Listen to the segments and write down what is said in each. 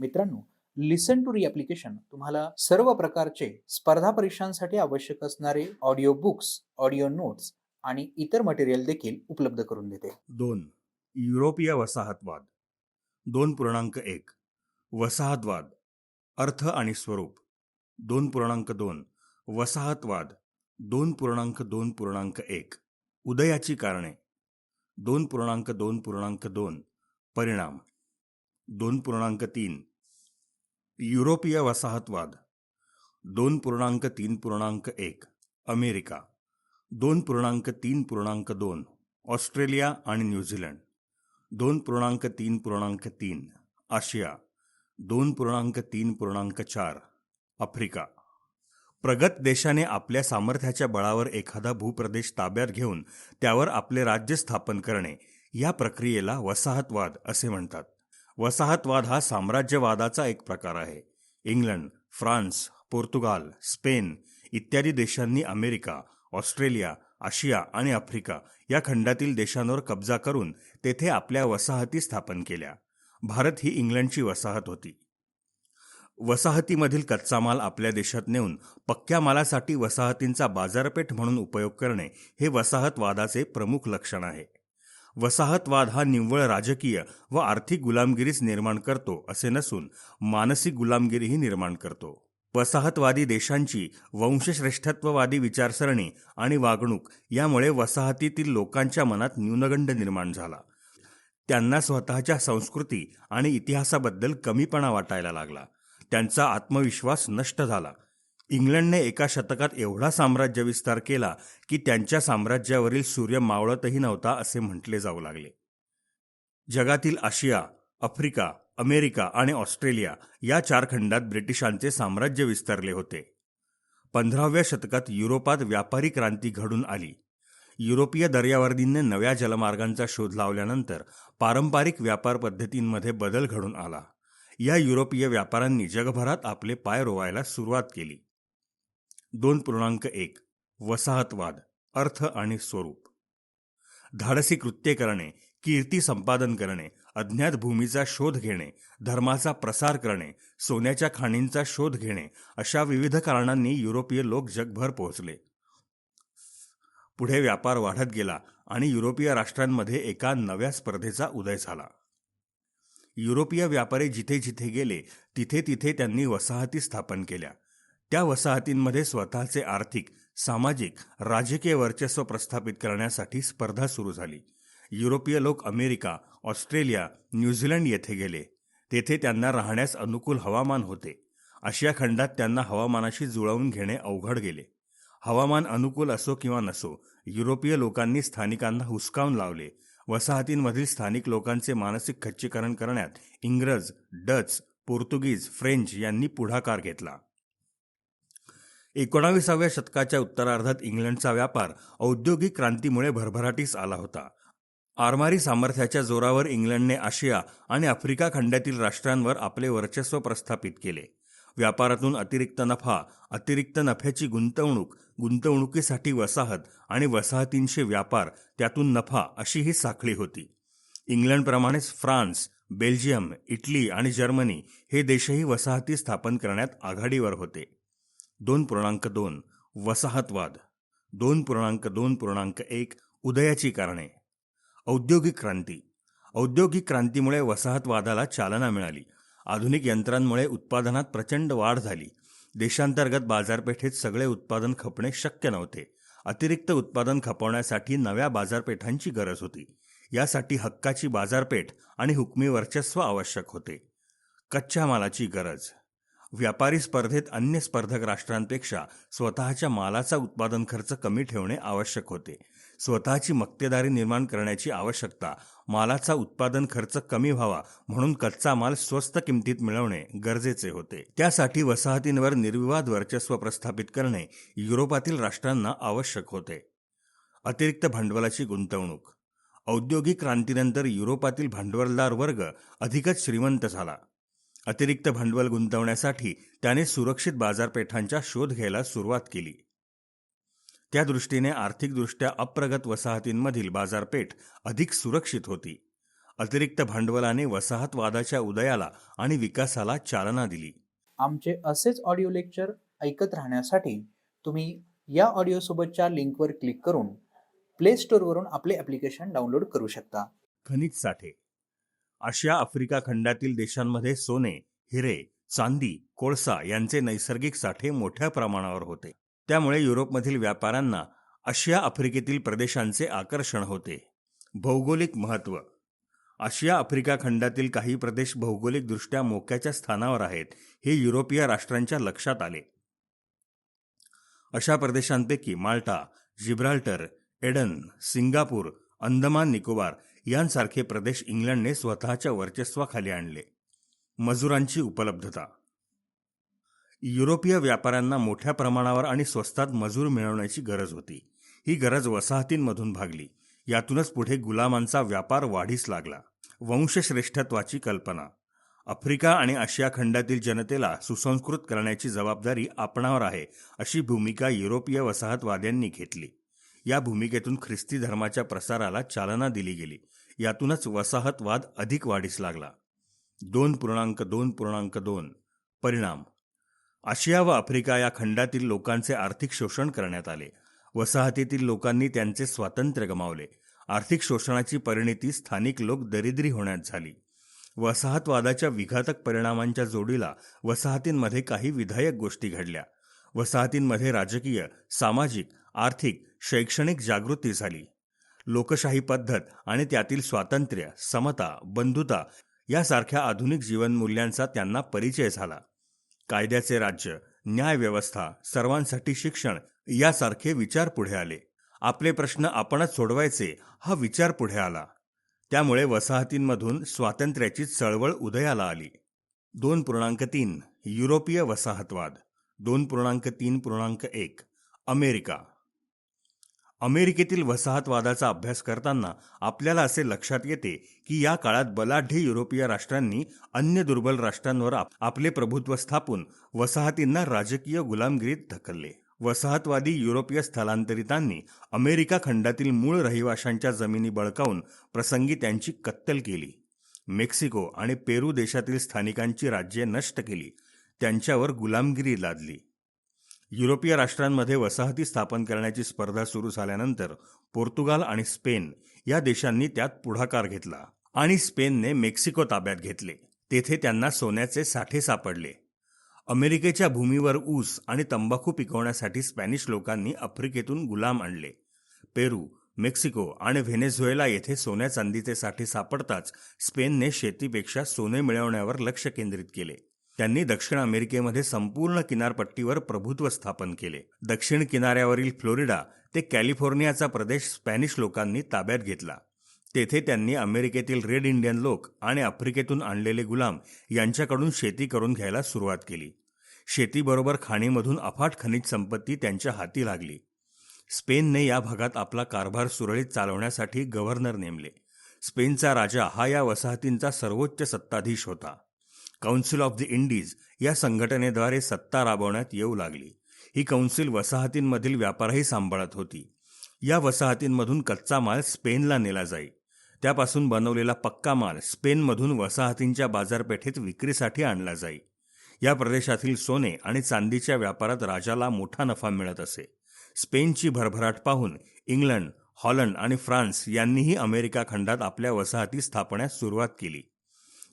मित्रांनो, लिसन टू री ॲप्लिकेशन तुम्हाला सर्व प्रकारचे स्पर्धा परीक्षांसाठी आवश्यक असणारे ऑडिओ बुक्स, ऑडिओ नोट्स आणि इतर मटेरियल देखील उपलब्ध करून देते. 2. युरोपीय वसाहतवाद 2.1 वसाहतवाद अर्थ आणि स्वरूप 2.2 वसाहतवाद 2.2.1 उदयाची कारणे 2.2.2 परिणाम 2.3 युरोपीय वसाहतवाद 2.3.1 अमेरिका 2.3.2 ऑस्ट्रेलिया आणि न्यूझीलंड 2.3.3 आशिया 2.3.4 आफ्रिका. प्रगत देशाने आपल्या सामर्थ्याच्या बळावर एखादा भूप्रदेश ताब्यात घेऊन त्यावर आपले राज्य स्थापन करणे या प्रक्रियेला वसाहतवाद असे म्हणतात. वसाहतवाद हा साम्राज्यवादाचा एक प्रकार आहे. इंग्लंड, फ्रान्स, पोर्तुगाल, स्पेन इत्यादी देशांनी अमेरिका, ऑस्ट्रेलिया, आशिया आणि आफ्रिका या खंडातील देशांवर कब्जा करून तेथे आपल्या वसाहती स्थापन केल्या. भारत ही इंग्लंडची वसाहत होती. वसाहतीमधील कच्चा माल आपल्या देशात नेऊन पक्क्या मालासाठी वसाहतींचा बाजारपेठ म्हणून उपयोग करणे हे वसाहतवादाचे प्रमुख लक्षण आहे. वसाहतवाद हा निव्वळ राजकीय व आर्थिक गुलामगिरीच निर्माण करतो असे नसून मानसिक गुलामगिरीही निर्माण करतो. वसाहतवादी देशांची वंशश्रेष्ठत्ववादी विचारसरणी आणि वागणूक यामुळे वसाहतीतील लोकांच्या मनात न्यूनगंड निर्माण झाला. त्यांना स्वतःच्या संस्कृती आणि इतिहासाबद्दल कमीपणा वाटायला लागला. त्यांचा आत्मविश्वास नष्ट झाला. इंग्लंडने एका शतकात एवढा साम्राज्य विस्तार केला की त्यांच्या साम्राज्यावरील सूर्य मावळतही नव्हता असे म्हटले जाऊ लागले. जगातील आशिया, आफ्रिका, अमेरिका आणि ऑस्ट्रेलिया या 4 खंडात ब्रिटिशांचे साम्राज्य विस्तारले होते. 15व्या शतकात युरोपात व्यापारी क्रांती घडून आली. युरोपीय दर्यावर्दींनी नव्या जलमार्गांचा शोध लावल्यानंतर पारंपरिक व्यापार पद्धतींमध्ये बदल घडून आला. या युरोपीय व्यापाऱ्यांनी जगभरात आपले पाय रोवायला सुरुवात केली. 2.1 वसाहतवाद अर्थ आणि स्वरूप धाडसी कृत्ये करणे, कीर्ती संपादन करणे, अज्ञात भूमीचा शोध घेणे, धर्माचा प्रसार करणे, सोन्याच्या खाणींचा शोध घेणे अशा विविध कारणांनी युरोपीय लोक जगभर पोहोचले. पुढे व्यापार वाढत गेला आणि युरोपीय राष्ट्रांमध्ये एका नव्या स्पर्धेचा उदय झाला. युरोपीय व्यापारी जिथे जिथे गेले तिथे तिथे त्यांनी वसाहती स्थापन केल्या. त्या वसाहतींमध्ये स्वतःचे आर्थिक, सामाजिक, राजकीय वर्चस्व प्रस्थापित करण्यासाठी स्पर्धा सुरू झाली. युरोपीय लोक अमेरिका, ऑस्ट्रेलिया, न्यूझीलंड येथे गेले. तेथे त्यांना राहण्यास अनुकूल हवामान होते. आशिया खंडात त्यांना हवामानाशी जुळवून घेणे अवघड गेले. हवामान अनुकूल असो किंवा नसो, युरोपीय लोकांनी स्थानिकांना हुसकावून लावले. वसाहतींमधील स्थानिक लोकांचे मानसिक खच्चीकरण करण्यात इंग्रज, डच, पोर्तुगीज, फ्रेंच यांनी पुढाकार घेतला. 19व्या शतकाच्या उत्तरार्धात इंग्लंडचा व्यापार औद्योगिक क्रांतीमुळे भरभराटीस आला होता. आरमारी सामर्थ्याच्या जोरावर इंग्लंडने आशिया आणि आफ्रिका खंडातील राष्ट्रांवर आपले वर्चस्व प्रस्थापित केले. व्यापारातून अतिरिक्त नफा, अतिरिक्त नफ्याची गुंतवणूक, गुंतवणुकीसाठी वसाहत आणि वसाहतींशी व्यापार, त्यातून नफा अशी ही साखळी होती. इंग्लंडप्रमाणेच फ्रान्स, बेल्जियम, इटली आणि जर्मनी हे देशही वसाहती स्थापन करण्यात आघाडीवर होते. 2.2 वसाहतवाद 2.2.1 उदयाची कारणे औद्योगिक क्रांती औद्योगिक क्रांतीमुळे वसाहतवादाला चालना मिळाली. आधुनिक यंत्रांमुळे उत्पादनात प्रचंड वाढ झाली. देशांतर्गत बाजारपेठेत सगळे उत्पादन खपणे शक्य नव्हते. अतिरिक्त उत्पादन खपवण्यासाठी नव्या बाजारपेठांची गरज होती. यासाठी हक्काची बाजारपेठ आणि हुकमी वर्चस्व आवश्यक होते. कच्च्या मालाची गरज व्यापारी स्पर्धेत अन्य स्पर्धक राष्ट्रांपेक्षा स्वतःच्या मालाचा उत्पादन खर्च कमी ठेवणे आवश्यक होते. स्वतःची मक्तेदारी निर्माण करण्याची आवश्यकता, मालाचा उत्पादन खर्च कमी व्हावा म्हणून कच्चा माल स्वस्त किमतीत मिळवणे गरजेचे होते. त्यासाठी वसाहतींवर निर्विवाद वर्चस्व प्रस्थापित करणे युरोपातील राष्ट्रांना आवश्यक होते. अतिरिक्त भांडवलाची गुंतवणूक औद्योगिक क्रांतीनंतर युरोपातील भांडवलदार वर्ग अधिकच श्रीमंत झाला. अतिरिक्त भांडवल गुंतवण्यासाठी त्याने सुरक्षित बाजारपेठांचा शोध घ्यायला सुरुवात केली. त्या दृष्टीने आर्थिकदृष्ट्या अप्रगत वसाहतींमधील बाजारपेठ अधिक सुरक्षित होती. अतिरिक्त भांडवलाने वसाहतवादाच्या उदयाला आणि विकासाला चालना दिली. आमचे असेच ऑडिओ लेक्चर ऐकत राहण्यासाठी तुम्ही या ऑडिओसोबतच्या लिंकवर क्लिक करून प्ले स्टोअरवरून आपले ॲप्लिकेशन डाउनलोड करू शकता. खनिज साठे. आशिया आफ्रिका खंडातील देशांमध्ये सोने, हिरे, चांदी, कोळसा यांचे नैसर्गिक साठे मोठ्या प्रमाणावर होते. त्यामुळे युरोपमधील व्यापाऱ्यांना आशिया आफ्रिकेतील प्रदेशांचे आकर्षण होते. भौगोलिक महत्त्व. आशिया आफ्रिका खंडातील काही प्रदेश भौगोलिकदृष्ट्या मोक्याच्या स्थानावर आहेत हे युरोपीय राष्ट्रांच्या लक्षात आले. अशा प्रदेशांपैकी Malta, Gibraltar, Aden, Singapore, Andaman Nicobar यांसारखे प्रदेश इंग्लंडने स्वतःच्या वर्चस्वाखाली आणले. मजुरांची उपलब्धता. युरोपीय व्यापाऱ्यांना मोठ्या प्रमाणावर आणि स्वस्तात मजूर मिळवण्याची गरज होती. ही गरज वसाहतींमधून भागली. यातूनच पुढे गुलामांचा व्यापार वाढीस लागला. वंशश्रेष्ठत्वाची कल्पना. आफ्रिका आणि आशिया खंडातील जनतेला सुसंस्कृत करण्याची जबाबदारी आपणावर आहे अशी भूमिका युरोपीय वसाहतवाद्यांनी घेतली. या भूमिकेतून ख्रिस्ती धर्माच्या प्रसाराला चालना दिली गेली. यातूनच वसाहतवाद अधिक वाढीस लागला. 2.2.2 परिणाम. आशिया व आफ्रिका या खंडातील लोकांचे आर्थिक शोषण करण्यात आले. वसाहतीतील लोकांनी त्यांचे स्वातंत्र्य गमावले. आर्थिक शोषणाची परिणती स्थानिक लोक दरिद्री होण्यात झाली. वसाहतवादाच्या विघातक परिणामांच्या जोडीला वसाहतींमध्ये काही विधायक गोष्टी घडल्या. वसाहतींमध्ये राजकीय, सामाजिक, आर्थिक, शैक्षणिक जागृती झाली. लोकशाही पद्धत आणि त्यातील स्वातंत्र्य, समता, बंधुता यासारख्या आधुनिक जीवनमूल्यांचा त्यांना परिचय झाला. कायद्याचे राज्य, न्यायव्यवस्था, सर्वांसाठी शिक्षण यासारखे विचार पुढे आले. आपले प्रश्न आपणच सोडवायचे हा विचार पुढे आला. त्यामुळे वसाहतींमधून स्वातंत्र्याची चळवळ उदयाला आली. 2.3 युरोपीय वसाहतवाद. 2.3.1 अमेरिका. अमेरिकेतील वसाहतवादाचा अभ्यास करताना आपल्याला असे लक्षात येते की या काळात बलाढ्य युरोपीय राष्ट्रांनी अन्य दुर्बल राष्ट्रांवर आपले प्रभुत्व स्थापून वसाहतींना राजकीय गुलामगिरीत ढकलले. वसाहतवादी युरोपीय स्थलांतरितांनी अमेरिका खंडातील मूळ रहिवाशांच्या जमिनी बळकावून प्रसंगी त्यांची कत्तल केली. मेक्सिको आणि पेरू देशातील स्थानिकांची राज्ये नष्ट केली. त्यांच्यावर गुलामगिरी लादली. युरोपीय राष्ट्रांमध्ये वसाहती स्थापन करण्याची स्पर्धा सुरू झाल्यानंतर पोर्तुगाल आणि स्पेन या देशांनी त्यात पुढाकार घेतला आणि स्पेनने मेक्सिको ताब्यात घेतले. तेथे त्यांना सोन्याचे साठे सापडले. अमेरिकेच्या भूमीवर ऊस आणि तंबाखू पिकवण्यासाठी स्पॅनिश लोकांनी आफ्रिकेतून गुलाम आणले. पेरू, मेक्सिको आणि व्हेनेझुएला येथे सोन्या चांदीचे साठे सापडताच स्पेनने शेतीपेक्षा सोने मिळवण्यावर लक्ष केंद्रित केले. त्यांनी दक्षिण अमेरिकेमध्ये संपूर्ण किनारपट्टीवर प्रभुत्व स्थापन केले. दक्षिण किनाऱ्यावरील फ्लोरिडा ते कॅलिफोर्नियाचा प्रदेश स्पॅनिश लोकांनी ताब्यात घेतला. तेथे त्यांनी अमेरिकेतील रेड इंडियन लोक आणि आफ्रिकेतून आणलेले गुलाम यांच्याकडून शेती करून घ्यायला सुरुवात केली. शेतीबरोबर खाणीमधून अफाट खनिज संपत्ती त्यांच्या हाती लागली. स्पेनने या भागात आपला कारभार सुरळीत चालवण्यासाठी गव्हर्नर नेमले. स्पेनचा राजा हा या वसाहतींचा सर्वोच्च सत्ताधीश होता. काउन्सिल ऑफ द इंडीज या संघटनेद्वारे सत्ता राबवण्यात येऊ लागली. ही काउन्सिल वसाहतींमधील व्यापारही सांभाळत होती. या वसाहतींमधून कच्चा माल स्पेनला नेला जाई. त्यापासून बनवलेला पक्का माल स्पेनमधून वसाहतींच्या बाजारपेठेत विक्रीसाठी आणला जाई. या प्रदेशातील सोने आणि चांदीच्या व्यापारात राजाला मोठा नफा मिळत असे. स्पेनची भरभराट पाहून इंग्लंड, हॉलंड आणि फ्रान्स यांनीही अमेरिका खंडात आपल्या वसाहती स्थापण्यास सुरुवात केली.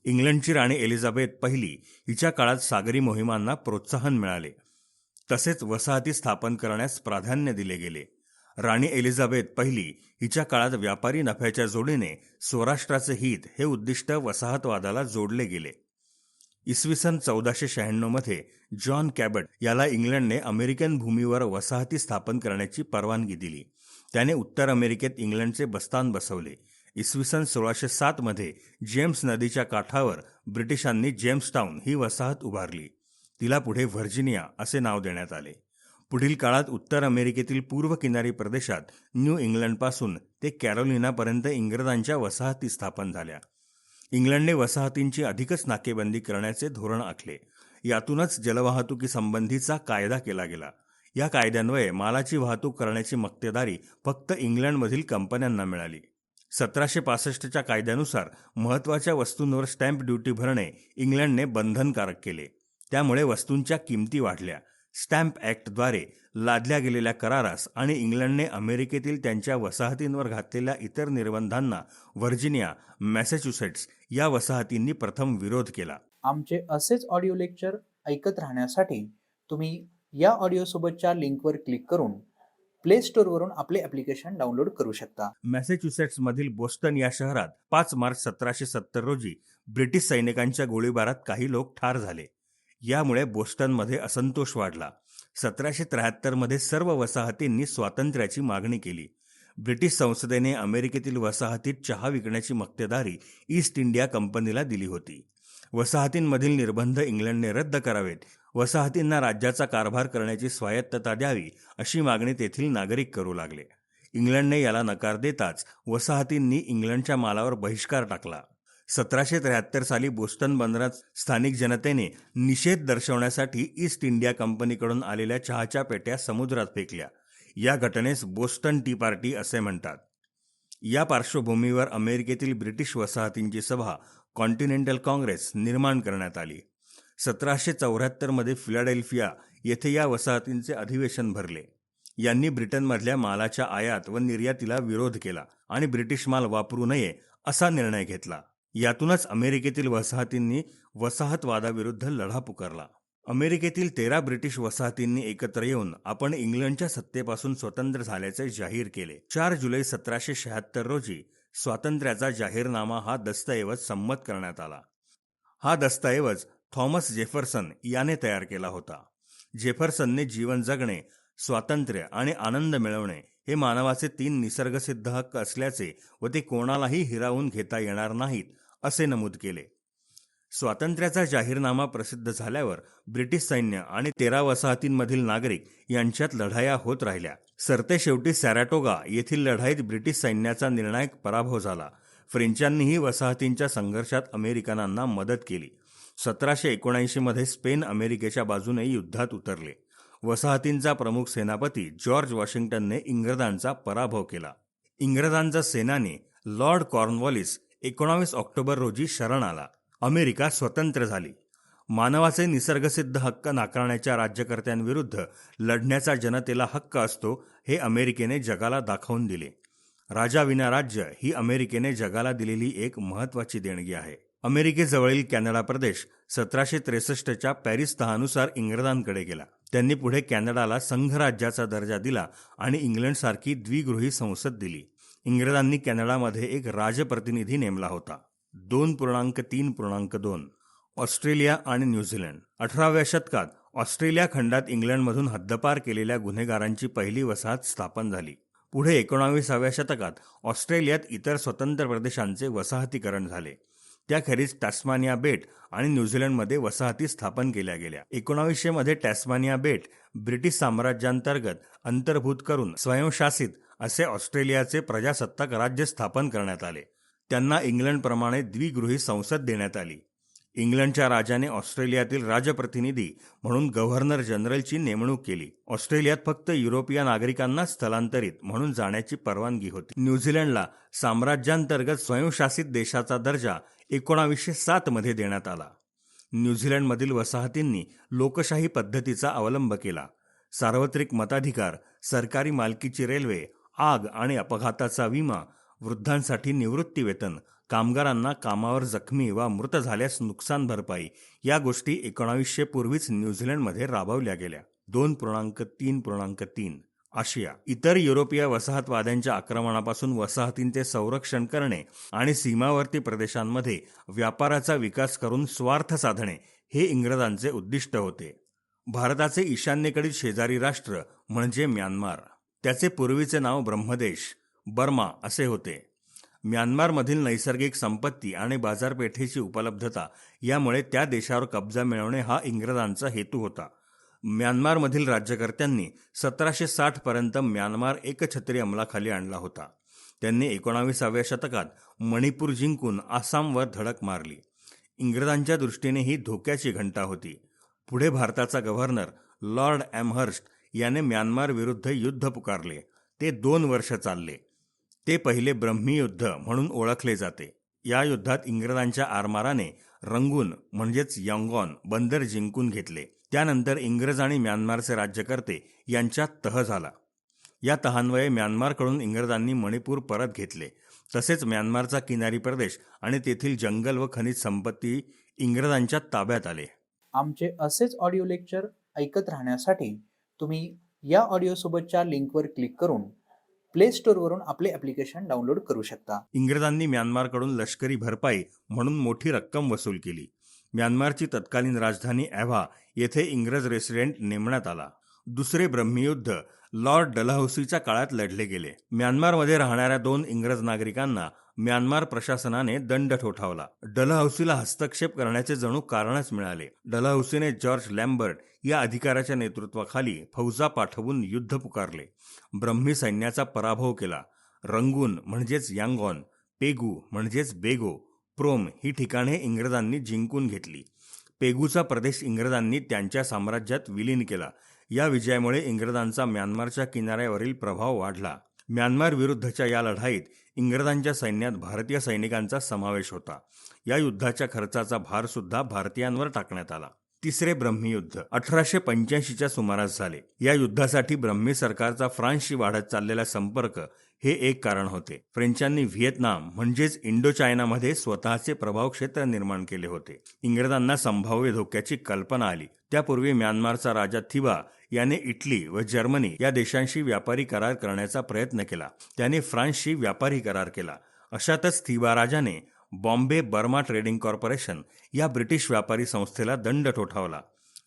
इंग्लंडची राणी एलिझाबेथ पहिली हिच्या काळात सागरी मोहिमांना प्रोत्साहन मिळाले. तसेच वसाहती स्थापन करण्यास प्राधान्य दिले गेले. राणी एलिझाबेथ पहिली हिच्या काळात व्यापारी नफ्याच्या जोडीने स्वराष्ट्राचे हित हे उद्दिष्ट वसाहतवादाला जोडले गेले. इसवी सन 1496 मध्ये जॉन कॅबट याला इंग्लंडने अमेरिकन भूमीवर वसाहती स्थापन करण्याची परवानगी दिली. त्याने उत्तर अमेरिकेत इंग्लंडचे बस्तान बसवले. इसवी सन 1607 मध्ये जेम्स नदीच्या काठावर ब्रिटिशांनी जेम्सटाऊन ही वसाहत उभारली. तिला पुढे व्हर्जिनिया असे नाव देण्यात आले. पुढील काळात उत्तर अमेरिकेतील पूर्व किनारी प्रदेशात न्यू इंग्लंडपासून ते कॅरोलिनापर्यंत इंग्रजांच्या वसाहती स्थापन झाल्या. इंग्लंडने वसाहतींची अधिकच नाकेबंदी करण्याचे धोरण आखले. यातूनच जलवाहतुकीसंबंधीचा कायदा केला गेला. या कायद्यान्वये मालाची वाहतूक करण्याची मक्तेदारी फक्त इंग्लंडमधील कंपन्यांना मिळाली. 1765च्या कायद्यानुसार महत्त्वाच्या वस्तूंवर स्टॅम्प ड्युटी भरणे इंग्लंडने बंधनकारक केले. त्यामुळे वस्तूंच्या किमती वाढल्या. स्टॅम्प ॲक्टद्वारे लादल्या गेलेल्या करारास आणि इंग्लंडने अमेरिकेतील त्यांच्या वसाहतींवर घातलेल्या इतर निर्बंधांना व्हर्जिनिया, मॅसेच्युसेट्स या वसाहतींनी प्रथम विरोध केला. आमचे असेच ऑडिओ लेक्चर ऐकत राहण्यासाठी तुम्ही या ऑडिओसोबतच्या लिंकवर क्लिक करून प्ले स्टोअरवरून आपले ॲप्लिकेशन डाउनलोड करू शकता. मॅसेच्युसेट्समधील बोस्टन या शहरात 5 मार्च 1770 रोजी ब्रिटिश सैनिकांच्या गोळीबारात काही लोक ठार झाले. यामुळे बोस्टनमध्ये असंतोष वाढला. 1773 मध्ये सर्व वसाहतींनी स्वातंत्र्याची मागणी केली. ब्रिटिश संसदेने अमेरिकेतील वसाहतीत चहा विकण्याची मक्तेदारी ईस्ट इंडिया कंपनीला दिली होती. वसाहतींमधील निर्बंध इंग्लंडने रद्द करावेत, वसाहतींना राज्याचा कारभार करण्याची स्वायत्तता द्यावी अशी मागणी तेथील नागरिक करू लागले. इंग्लंडने याला नकार देताच वसाहतींनी इंग्लंडच्या मालावर बहिष्कार टाकला. 1773 साली बोस्टन बंदरात स्थानिक जनतेने निषेध दर्शवण्यासाठी ईस्ट इंडिया कंपनीकडून आलेल्या चहाच्या पेट्या समुद्रात फेकल्या. या घटनेस बोस्टन टी पार्टी असे म्हणतात. या पार्श्वभूमीवर अमेरिकेतील ब्रिटिश वसाहतींची सभा कॉन्टिनेंटल काँग्रेस निर्माण करण्यात आली. 1774 मध्ये फिलाडेल्फिया येथे या वसाहतींचे अधिवेशन भरले. यांनी ब्रिटनमधल्या मालाच्या आयात व निर्यातीला विरोध केला आणि ब्रिटिश माल वापरू नये असा निर्णय घेतला. यातूनच अमेरिकेतील वसाहतींनी वसाहतवादाविरुद्ध लढा पुकारला. अमेरिकेतील 13 ब्रिटिश वसाहतींनी एकत्र येऊन आपण इंग्लंडच्या सत्तेपासून स्वतंत्र झाल्याचे जाहीर केले. 4 जुलै 1776 रोजी स्वातंत्र्याचा जाहीरनामा हा दस्तऐवज संमत करण्यात आला. हा दस्तऐवज थॉमस जेफरसन याने तयार केला होता. जेफरसनने जीवन जगणे, स्वातंत्र्य आणि आनंद मिळवणे हे मानवाचे 3 निसर्गसिद्ध हक्क असल्याचे व ते कोणालाही हिरावून घेता येणार नाहीत असे नमूद केले. स्वातंत्र्याचा जाहीरनामा प्रसिद्ध झाल्यावर ब्रिटिश सैन्य आणि 13 वसाहतींमधील नागरिक यांच्यात लढाया होत राहिल्या. सरतेशेवटी सॅराटोगा येथील लढाईत ब्रिटिश सैन्याचा निर्णायक पराभव झाला. फ्रेंचांनीही वसाहतींच्या संघर्षात अमेरिकनांना मदत केली. 1779 मध्ये स्पेन अमेरिकेच्या बाजूने युद्धात उतरले. वसाहतींचा प्रमुख सेनापती जॉर्ज वॉशिंग्टनने इंग्रजांचा पराभव केला. इंग्रजांचा सेनानी लॉर्ड कॉर्नवॉलिस 19 ऑक्टोबर रोजी शरण आला. अमेरिका स्वतंत्र झाली. मानवाचे निसर्गसिद्ध हक्क नाकारण्याच्या राज्यकर्त्यांविरुद्ध लढण्याचा जनतेला हक्क असतो हे अमेरिकेने जगाला दाखवून दिले. राजाविना राज्य ही अमेरिकेने जगाला दिलेली एक महत्त्वाची देणगी आहे. अमेरिकेजवळील कॅनडा प्रदेश 1763च्या पॅरिस तहानुसार इंग्रजांकडे गेला. त्यांनी पुढे कॅनडाला संघराज्याचा दर्जा दिला आणि इंग्लंडसारखी द्विगृही संसद दिली. इंग्रजांनी कॅनडामध्ये एक राजप्रतिनिधी नेमला होता. 2.3.2 ऑस्ट्रेलिया आणि न्यूझीलंड. 18व्या शतकात ऑस्ट्रेलिया खंडात इंग्लंडमधून हद्दपार केलेल्या गुन्हेगारांची पहिली वसाहत स्थापन झाली. पुढे 19व्या शतकात ऑस्ट्रेलियात इतर स्वतंत्र प्रदेशांचे वसाहतीकरण झाले. त्याखेरीज टास्मानिया बेट आणि न्यूझीलंडमध्ये वसाहती स्थापन केल्या गेल्या. 1900 मध्ये टास्मानिया बेट ब्रिटिश साम्राज्यांतर्गत अंतर्भूत करून स्वयंशासित असे ऑस्ट्रेलियाचे प्रजासत्ताक राज्य स्थापन करण्यात आले. त्यांना इंग्लंडप्रमाणे द्विगृही संसद देण्यात आली. इंग्लंडच्या राजाने ऑस्ट्रेलियातील राजप्रतिनिधी म्हणून गव्हर्नर जनरलची नेमणूक केली. ऑस्ट्रेलियात फक्त युरोपीय नागरिकांना स्थलांतरित म्हणून जाण्याची परवानगी होती. न्यूझीलंडला साम्राज्यांतर्गत स्वयंशासित देशाचा दर्जा 1907 मध्ये देण्यात आला. न्यूझीलंडमधील वसाहतींनी लोकशाही पद्धतीचा अवलंब केला. सार्वत्रिक मताधिकार, सरकारी मालकीची रेल्वे, आग आणि अपघाताचा विमा, वृद्धांसाठी निवृत्ती वेतन, कामगारांना कामावर जखमी वा मृत झाल्यास नुकसान भरपाई या गोष्टी 1900 पूर्वीच न्यूझीलंडमध्ये राबवल्या गेल्या. 2.3.3 आशिया. इतर युरोपीय वसाहतवाद्यांच्या आक्रमणापासून वसाहतींचे संरक्षण करणे आणि सीमावर्ती प्रदेशांमध्ये व्यापाराचा विकास करून स्वार्थ साधणे हे इंग्रजांचे उद्दिष्ट होते. भारताचे ईशान्येकडील शेजारी राष्ट्र म्हणजे म्यानमार. त्याचे पूर्वीचे नाव ब्रह्मदेश बर्मा असे होते. म्यानमारमधील नैसर्गिक संपत्ती आणि बाजारपेठेची उपलब्धता यामुळे त्या देशावर कब्जा मिळवणे हा इंग्रजांचा हेतू होता. म्यानमारमधील राज्यकर्त्यांनी 1760 पर्यंत म्यानमार एकछत्री अंमलाखाली आणला होता. त्यांनी 19व्या शतकात मणिपूर जिंकून आसामवर धडक मारली. इंग्रजांच्या दृष्टीने ही धोक्याची घंटा होती. पुढे भारताचा गव्हर्नर लॉर्ड एमहर्स्ट याने म्यानमार विरुद्ध युद्ध पुकारले. ते 2 वर्ष चालले. ते पहिले ब्रह्मी युद्ध म्हणून ओळखले जाते. या युद्धात इंग्रजांच्या आरमाराने रंगून म्हणजेच यांगॉन बंदर जिंकून घेतले. त्यानंतर इंग्रज आणि म्यानमारचे राज्यकर्ते यांच्यात तह झाला. या तहान्वये म्यानमारकडून इंग्रजांनी मणिपूर परत घेतले. तसेच म्यानमारचा किनारी प्रदेश आणि तेथील जंगल व खनिज संपत्ती इंग्रजांच्या ताब्यात आले. आमचे असेच ऑडिओ लेक्चर ऐकत राहण्यासाठी तुम्ही या ऑडिओसोबतच्या लिंकवर क्लिक करून प्ले स्टोअरवरून आपले ॲप्लिकेशन डाउनलोड करू शकता. इंग्रजांनी म्यानमारकडून लष्करी भरपाई म्हणून मोठी रक्कम वसूल केली. म्यानमारची तत्कालीन राजधानी ॲव्हा येथे इंग्रज रेसिडेंट नेमण्यात आला. दुसरे ब्रह्मयुद्ध लॉर्ड डलहौसीच्या काळात लढले गेले. म्यानमारमध्ये राहणाऱ्या 2 इंग्रज नागरिकांना म्यानमार प्रशासनाने दंड ठोठावला. डलहौसीला हस्तक्षेप करण्याचे जणू कारणच मिळाले. डलहौसीने जॉर्ज लॅम्बर्ट या अधिकाऱ्याच्या नेतृत्वाखाली फौजा पाठवून युद्ध पुकारले. ब्रह्मी सैन्याचा पराभव केला. रंगून म्हणजेच यांगॉन, पेगू म्हणजेच बेगो, प्रोम ही ठिकाणे इंग्रजांनी जिंकून घेतली. पेगूचा प्रदेश इंग्रजांनी त्यांच्या साम्राज्यात विलीन केला. या विजयामुळे इंग्रजांचा म्यानमारच्या किनाऱ्यावरील प्रभाव वाढला. म्यानमार विरुद्धच्या या लढाईत इंग्रजांच्या सैन्यात भारतीय सैनिकांचा समावेश होता. या युद्धाच्या खर्चाचा भार सुद्धा भारतीयांवर टाकण्यात आला. तिसरे ब्रह्मयुद्ध 1885च्या सुमारास झाले. या युद्धासाठी ब्रह्मी सरकारचा फ्रान्सशी वाढत चाललेला संपर्क हे एक कारण होते. फ्रेंचांनी व्हिएतनाम म्हणजेच इंडो चायनामध्ये स्वतःचे प्रभाव क्षेत्र निर्माण केले होते. इंग्रजांना संभाव्य धोक्याची कल्पना आली. त्यापूर्वी म्यानमारचा राजा थिबा याने इटली व जर्मनी या देशांशी व्यापारी करार करण्याचा प्रयत्न केला. त्याने फ्रान्सशी व्यापारी करार केला. अशातच थिबा राजाने बॉम्बे बर्मा ट्रेडिंग कॉर्पोरेशन या ब्रिटिश व्यापारी संस्थेला दंड ठोठावला.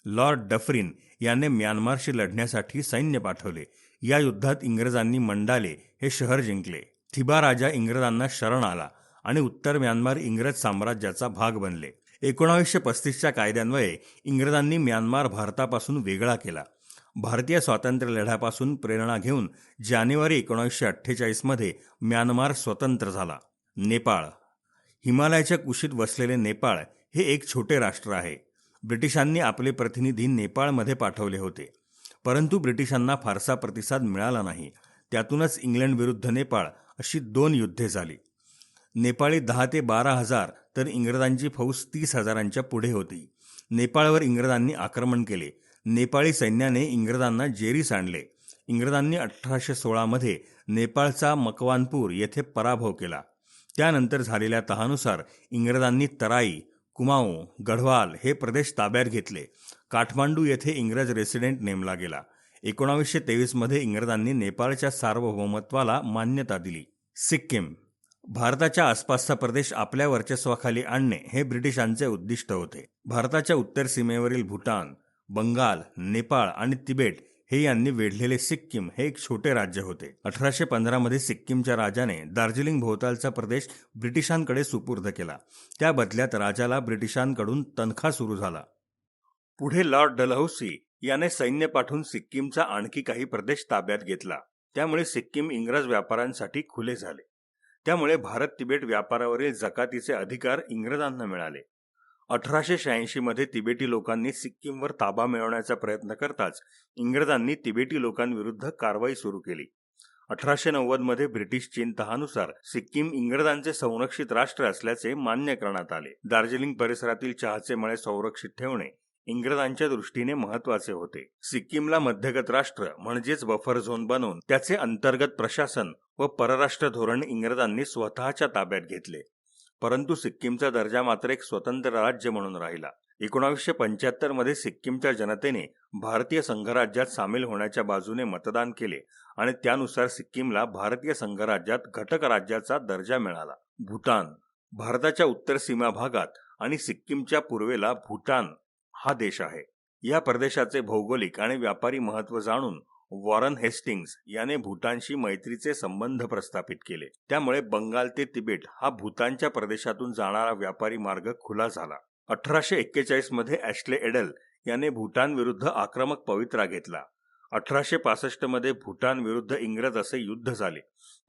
लॉर्ड डफरिन याने म्यानमारशी लढण्यासाठी सैन्य पाठवले. या युद्धात इंग्रजांनी मंडाले हे शहर जिंकले. थिबा राजा इंग्रजांना शरण आला आणि उत्तर म्यानमार इंग्रज साम्राज्याचा भाग बनले. 1935च्या कायद्यान्वये इंग्रजांनी म्यानमार भारतापासून वेगळा केला. भारतीय स्वातंत्र्य लढ्यापासून प्रेरणा घेऊन जानेवारी 1948मध्ये म्यानमार स्वतंत्र झाला. नेपाळ. हिमालयाच्या कुशीत वसलेले नेपाळ हे एक छोटे राष्ट्र आहे. ब्रिटिशांनी आपले प्रतिनिधी नेपाळमध्ये पाठवले होते, परंतु ब्रिटिशांना फारसा प्रतिसाद मिळाला नाही. त्यातूनच इंग्लंड विरुद्ध नेपाळ अशी 2 युद्धे झाली. नेपाळी 10 ते 12 हजार तर इंग्रजांची फौज 30 हजारांच्या पुढे होती. नेपाळवर इंग्रजांनी आक्रमण केले. नेपाळी सैन्याने इंग्रजांना जेरीस आणले. इंग्रजांनी 1816मध्ये नेपाळचा मकवानपूर येथे पराभव केला. त्यानंतर झालेल्या तहानुसार इंग्रजांनी तराई, कुमाऊ, गढवाल हे प्रदेश ताब्यात घेतले. काठमांडू येथे इंग्रज रेसिडेंट नेमला गेला. 1923मध्ये इंग्रजांनी नेपाळच्या सार्वभौमत्वाला मान्यता दिली. सिक्कीम. भारताच्या आसपासचा प्रदेश आपल्या वर्चस्वाखाली आणणे हे ब्रिटिशांचे उद्दिष्ट होते. भारताच्या उत्तर सीमेवरील भूटान, बंगाल, नेपाळ आणि तिबेट हे यांनी वेढलेले सिक्कीम हे एक छोटे राज्य होते. 1815मध्ये सिक्कीमच्या राजाने दार्जिलिंग भोवतालचा प्रदेश ब्रिटिशांकडे सुपूर्द केला. त्या बदल्यात राजाला ब्रिटिशांकडून तनखा सुरू झाला. पुढे लॉर्ड डलहौसी याने सैन्य पाठवून सिक्कीमचा आणखी काही प्रदेश ताब्यात घेतला. त्यामुळे सिक्कीम इंग्रज व्यापाऱ्यांसाठी खुले झाले. त्यामुळे भारत तिबेट व्यापारावरील जकातीचे अधिकार इंग्रजांना मिळाले. 1886मध्ये तिबेटी लोकांनी सिक्कीमवर ताबा मिळवण्याचा प्रयत्न करताच इंग्रजांनी तिबेटी लोकांविरुद्ध कारवाई सुरू केली. 1890मध्ये ब्रिटिश चीन तहानुसार सिक्कीम इंग्रजांचे संरक्षित राष्ट्र असल्याचे मान्य करण्यात आले. दार्जिलिंग परिसरातील चहाचे मळे संरक्षित ठेवणे इंग्रजांच्या दृष्टीने महत्वाचे होते. सिक्कीमला मध्यगत राष्ट्र म्हणजेच बफर झोन बनवून त्याचे अंतर्गत प्रशासन व परराष्ट्र धोरण इंग्रजांनी स्वतःच्या ताब्यात घेतले. परंतु सिक्कीमचा दर्जा मात्र एक स्वतंत्र राज्य म्हणून राहिला. 1975मध्ये सिक्कीमच्या जनतेने भारतीय संघराज्यात सामील होण्याच्या बाजूने मतदान केले आणि त्यानुसार सिक्कीमला भारतीय संघराज्यात घटक राज्याचा दर्जा मिळाला. भूतान. भारताच्या उत्तर सीमा भागात आणि सिक्कीमच्या पूर्वेला भूतान हा देश आहे. या प्रदेशाचे भौगोलिक आणि व्यापारी महत्त्व जाणून वॉरन हेस्टिंग्ज याने भूतानशी मैत्रीचे संबंध प्रस्थापित केले. त्यामुळे बंगाल ते तिबेट हा भूतानच्या प्रदेशातून जाणारा व्यापारी मार्ग खुला झाला. 1841मध्ये ॲश्ले एडल याने भूतान विरुद्ध आक्रमक पवित्रा घेतला. 1865मध्ये भूतान विरुद्ध इंग्रज असे युद्ध झाले.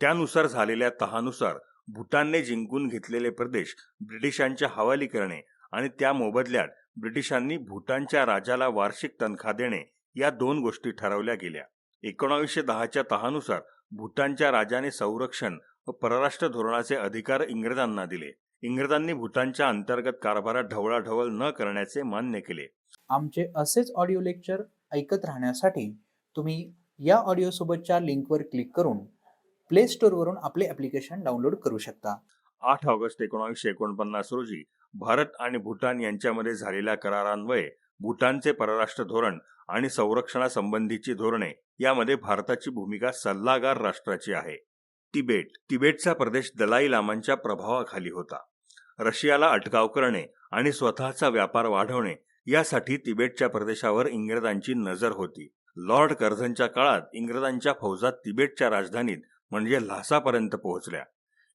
त्यानुसार झालेल्या तहानुसार भूतानने जिंकून घेतलेले प्रदेश ब्रिटिशांच्या हवाली करणे आणि त्या मोबदल्यात ब्रिटिशांनी भूतानच्या राजाला वार्षिक तनखा देणे या 2 गोष्टी ठरवल्या गेल्या. 1910च्या तहानुसार भूतानच्या राजाने संरक्षण व परराष्ट्र धोरणाचे अधिकार इंग्रजांना दिले. इंग्रजांनी भूटानच्या अंतर्गत कारभारात ढवळाढवळ न करण्याचे मान्य केले. आमचे असेच ऑडिओ लेक्चर ऐकत राहण्यासाठी तुम्ही या ऑडिओसोबतच्या लिंकवर क्लिक करून प्ले स्टोअरवरून आपले ॲप्लिकेशन डाउनलोड करू शकता. 8 ऑगस्ट 1949 रोजी भारत आणि भूटान यांच्यामध्ये झालेल्या करारान्वये भूटानचे परराष्ट्र धोरण आणि संरक्षणासंबंधीची धोरणे यामध्ये भारताची भूमिका सल्लागार राष्ट्राची आहे. तिबेटचा प्रदेश दलाई लामांच्या प्रभावाखाली होता. रशियाला अटकाव करणे आणि स्वतःचा व्यापार वाढवणे यासाठी तिबेटच्या प्रदेशावर इंग्रजांची नजर होती. लॉर्ड कर्झनच्या काळात इंग्रजांच्या फौजा तिबेटच्या राजधानीत म्हणजे ल्हासापर्यंत पोहोचल्या.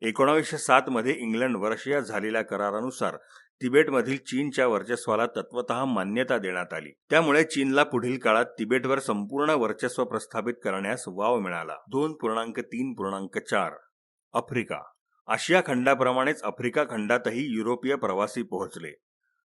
1907 मध्ये इंग्लंड व रशिया झालेल्या करारानुसार तिबेटमधील चीनच्या वर्चस्वाला तत्वतः मान्यता देण्यात आली. त्यामुळे चीनला पुढील काळात तिबेटवर संपूर्ण वर्चस्व प्रस्थापित करण्यास वाव मिळाला. 2.3.4 आफ्रिका. आशिया खंडाप्रमाणेच आफ्रिका खंडातही युरोपीय प्रवासी पोहोचले.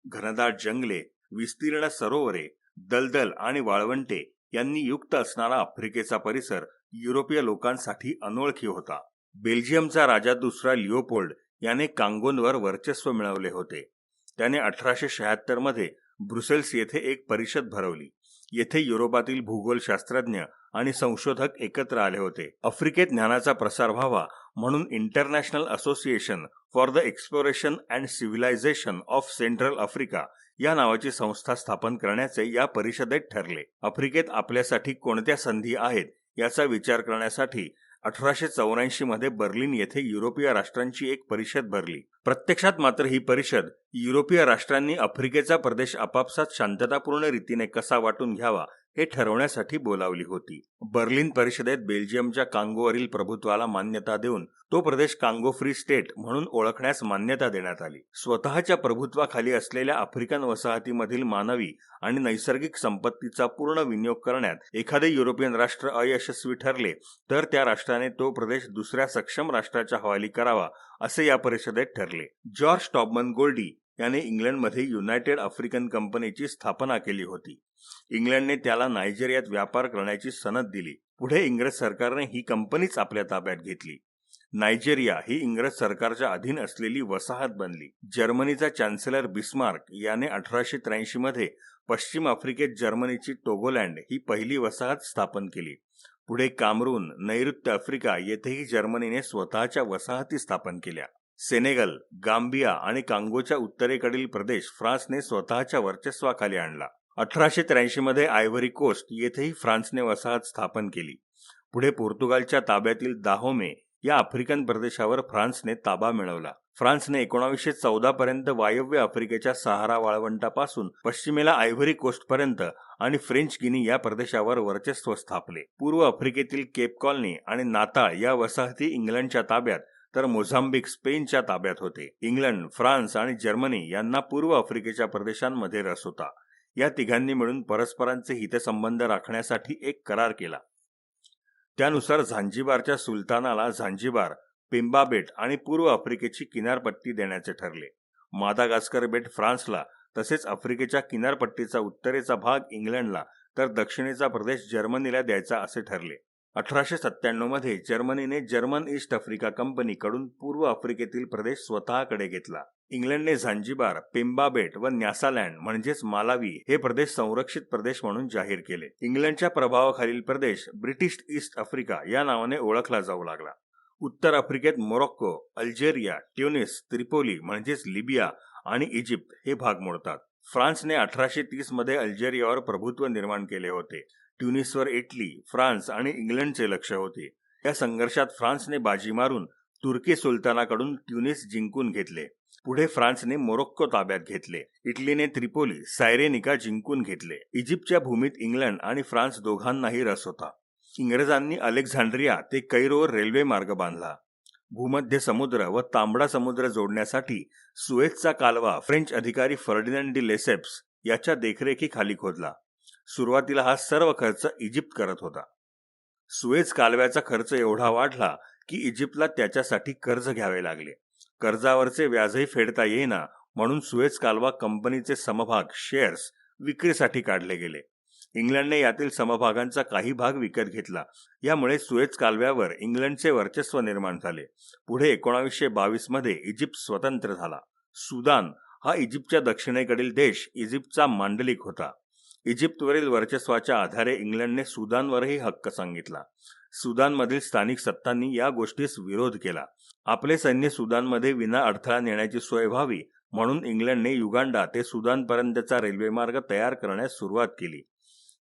घनदाट जंगले, विस्तीर्ण सरोवरे, दलदल आणि वाळवंटे यांनी युक्त असणारा आफ्रिकेचा परिसर युरोपीय लोकांसाठी अनोळखी होता. बेल्जियमचा राजा दुसरा लिओपोल्ड याने कांगोंवर वर्चस्व मिळवले होते. त्याने 1876 मध्ये ब्रुसेल्स येथे एक परिषद भरवली. येथे युरोपातील भूगोलशास्त्रज्ञ आणि संशोधक एकत्र आले होते. आफ्रिकेत ज्ञानाचा प्रसार व्हावा म्हणून international association for the exploration and civilisation of central Africa या नावाची संस्था स्थापन करण्याचे या परिषदेत ठरले. आफ्रिकेत आपल्यासाठी कोणत्या संधी आहेत याचा विचार करण्यासाठी 1884 मध्ये बर्लिन येथे युरोपीय राष्ट्रांची एक परिषद भरली. प्रत्यक्षात मात्र ही परिषद युरोपीय राष्ट्रांनी आफ्रिकेचा प्रदेश आपापसात शांततापूर्ण रीतीने कसा वाटून घ्यावा हे ठरवण्यासाठी बोलावली होती. बर्लिन परिषदेत बेल्जियमच्या कांगोवरील प्रभुत्वाला मान्यता देऊन तो प्रदेश कांगो फ्री स्टेट म्हणून ओळखण्यास मान्यता देण्यात आली. स्वतःच्या प्रभुत्वाखाली असलेल्या आफ्रिकन वसाहतीमधील मानवी आणि नैसर्गिक संपत्तीचा पूर्ण विनियोग करण्यात एखादे युरोपियन राष्ट्र अयशस्वी ठरले तर त्या राष्ट्राने तो प्रदेश दुसऱ्या सक्षम राष्ट्राच्या हवाली करावा असे या परिषदेत ठरले. जॉर्ज टॉबमन गोल्डी याने इंग्लंडमध्ये युनायटेड आफ्रिकन कंपनीची स्थापना केली होती. इंग्लंडने त्याला नायजेरियात व्यापार करण्याची सनद दिली. पुढे इंग्रज सरकारने ही कंपनीच आपल्या ताब्यात घेतली. नायजेरिया ही इंग्रज सरकारच्या अधीन असलेली वसाहत बनली. जर्मनीचा चान्सलर बिस्मार्क याने 1883 मध्ये पश्चिम आफ्रिकेत जर्मनीची टोगोलँड ही पहिली वसाहत स्थापन केली. पुढे कामरून, नैऋत्य आफ्रिका येथेही जर्मनीने स्वतःच्या वसाहती स्थापन केल्या. सेनेगल, गांबिया आणि कांगोच्या उत्तरेकडील प्रदेश फ्रान्सने स्वतःच्या वर्चस्वाखाली आणला. 1883 मध्ये आयव्हरी कोस्ट येथेही फ्रान्सने वसाहत स्थापन केली. पुढे पोर्तुगालच्या ताब्यातील दाहोमे या आफ्रिकन प्रदेशावर फ्रान्सने ताबा मिळवला. फ्रान्सने 1914 पर्यंत वायव्य आफ्रिकेच्या सहारा वाळवंटापासून पश्चिमेला आयव्हरी कोस्ट पर्यंत आणि फ्रेंच गिनी या प्रदेशावर वर्चस्व स्थापले. पूर्व आफ्रिकेतील केप कॉलनी आणि नाताळ या वसाहती इंग्लंडच्या ताब्यात तर मोझांबिक स्पेनच्या ताब्यात होते. इंग्लंड, फ्रान्स आणि जर्मनी यांना पूर्व आफ्रिकेच्या प्रदेशांमध्ये रस होता. या तिघांनी मिळून परस्परांचे हितसंबंध राखण्यासाठी एक करार केला. त्यानुसार झांजिबारच्या सुलतानाला झांजिबार, पेंबा बेट आणि पूर्व आफ्रिकेची किनारपट्टी देण्याचे ठरले. मादागास्कर बेट फ्रान्सला तसेच आफ्रिकेच्या किनारपट्टीचा उत्तरेचा भाग इंग्लंडला तर दक्षिणेचा प्रदेश जर्मनीला द्यायचा असे ठरले. 1897 मध्ये जर्मनीने जर्मन ईस्ट आफ्रिका कंपनीकडून पूर्व आफ्रिकेतील प्रदेश स्वतःकडे घेतला. इंग्लंडने झांजिबार, पेंबा बेट व न्यासालँड म्हणजेच मालावी हे प्रदेश संरक्षित प्रदेश म्हणून जाहीर केले. इंग्लंडच्या प्रभावाखालील प्रदेश ब्रिटिश ईस्ट आफ्रिका या नावाने ओळखला जाऊ लागला. उत्तर आफ्रिकेत मोरोक्को, अल्जेरिया, ट्युनिस, त्रिपोली म्हणजेच लिबिया आणि इजिप्त हे भाग मोडतात. फ्रान्सने 1830 मध्ये अल्जेरियावर प्रभुत्व निर्माण केले होते. ट्युनिसवर इटली, फ्रान्स आणि इंग्लंडचे लक्ष होते. या संघर्षात फ्रान्सने बाजी मारून तुर्की सुलतानाकडून ट्युनिस जिंकून घेतले. पुढे फ्रान्सने मोरोक्को ताब्यात घेतले. इटलीने त्रिपोली, सायरेनिका जिंकून घेतले. इजिप्तच्या भूमीत इंग्लंड आणि फ्रान्स दोघांनाही रस होता. इंग्रजांनी अलेक्झांड्रिया ते कैरोवर रेल्वे मार्ग बांधला. भूमध्य समुद्र व तांबडा समुद्र जोडण्यासाठी सुएझचा कालवा फ्रेंच अधिकारी फर्डिनंड डी लेसेप्स याच्या देखरेखीखाली खोदला. सुरुवातीला हा सर्व खर्च इजिप्त करत होता. सुएझ कालव्याचा खर्च एवढा वाढला की इजिप्तला त्याच्यासाठी कर्ज घ्यावे लागले. कर्जावरचे व्याजही फेडता येईना म्हणून सुएझ कालवा कंपनीचे समभाग शेअर्स विक्रीसाठी काढले गेले. इंग्लंडने यातील समभागांचा काही भाग विकत घेतला. यामुळे सुएझ कालव्यावर इंग्लंडचे वर्चस्व निर्माण झाले. पुढे 1922 मध्ये इजिप्त स्वतंत्र झाला. सुदान हा इजिप्तच्या दक्षिणेकडील देश इजिप्तचा मांडलिक होता. इजिप्तवरील वर्चस्वाच्या आधारे इंग्लंडने सुदानवरही हक्क सांगितला. सुदानमधील स्थानिक सत्तांनी या गोष्टीस विरोध केला. आपले सैन्य सुदानमध्ये विना अडथळा नेण्याची सोय व्हावी म्हणून इंग्लंडने युगांडा ते सुदानपर्यंतचा रेल्वेमार्ग तयार करण्यास सुरुवात केली.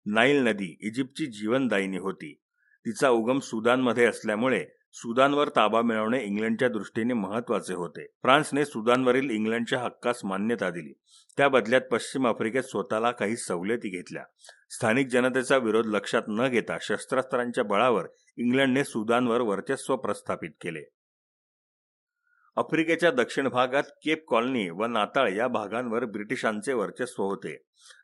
नाईल नदी इजिप्तची जीवनदायिनी होती. तिचा उगम सुदानमध्ये असल्यामुळे सुदानवर ताबा मिळवणे इंग्लंडच्या दृष्टीने महत्त्वाचे होते. फ्रान्सने सुदानवरील इंग्लंडच्या हक्कास मान्यता दिली. त्या बदल्यात पश्चिम आफ्रिकेत स्वतःला काही सवलती घेतल्या. स्थानिक जनतेचा विरोध लक्षात न घेता शस्त्रास्त्रांच्या बळावर इंग्लंडने सुदानवर वर्चस्व प्रस्थापित केले. आफ्रिकेच्या दक्षिण भागात केप कॉलनी व नाताळ या भागांवर ब्रिटिशांचे वर्चस्व होते,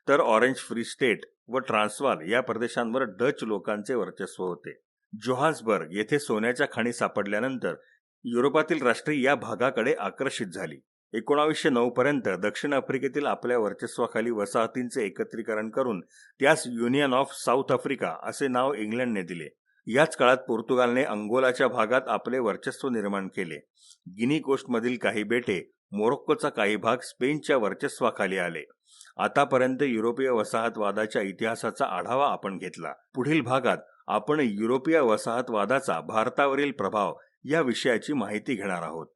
तर ऑरेंज फ्री स्टेट व ट्रान्सवाल या प्रदेशांवर डच लोकांचे वर्चस्व होते. जोहान्सबर्ग येथे सोन्याच्या खाणी सापडल्यानंतर युरोपातील राष्ट्रे या भागाकडे आकर्षित झाली. 1909 पर्यंत दक्षिण आफ्रिकेतील आपल्या वर्चस्वाखाली वसाहतींचे एकत्रीकरण करून त्यास युनियन ऑफ साऊथ आफ्रिका असे नाव इंग्लंडने दिले. याच काळात पोर्तुगालने अंगोलाच्या भागात आपले वर्चस्व निर्माण केले. गिनी कोस्टमधील काही बेटे, मोरोक्कोचा काही भाग स्पेनच्या वर्चस्वाखाली आले. आतापर्यंत युरोपीय वसाहतवादाच्या इतिहासाचा आढावा आपण घेतला. पुढील भागात आपण युरोपीय वसाहतवादाचा भारतावरील प्रभाव या विषयाची माहिती घेणार आहोत.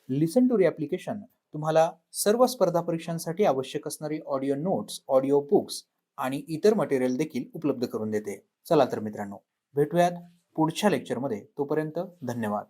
लिसन टू ॲप्लिकेशन तुम्हाला सर्व स्पर्धा परीक्षांसाठी आवश्यक असणारी ऑडिओ नोट्स, ऑडिओ बुक्स आणि इतर मटेरियल देखील उपलब्ध करून देते. चला तर मित्रांनो, भेटूयात पुढच्या लेक्चरमध्ये. तोपर्यंत धन्यवाद.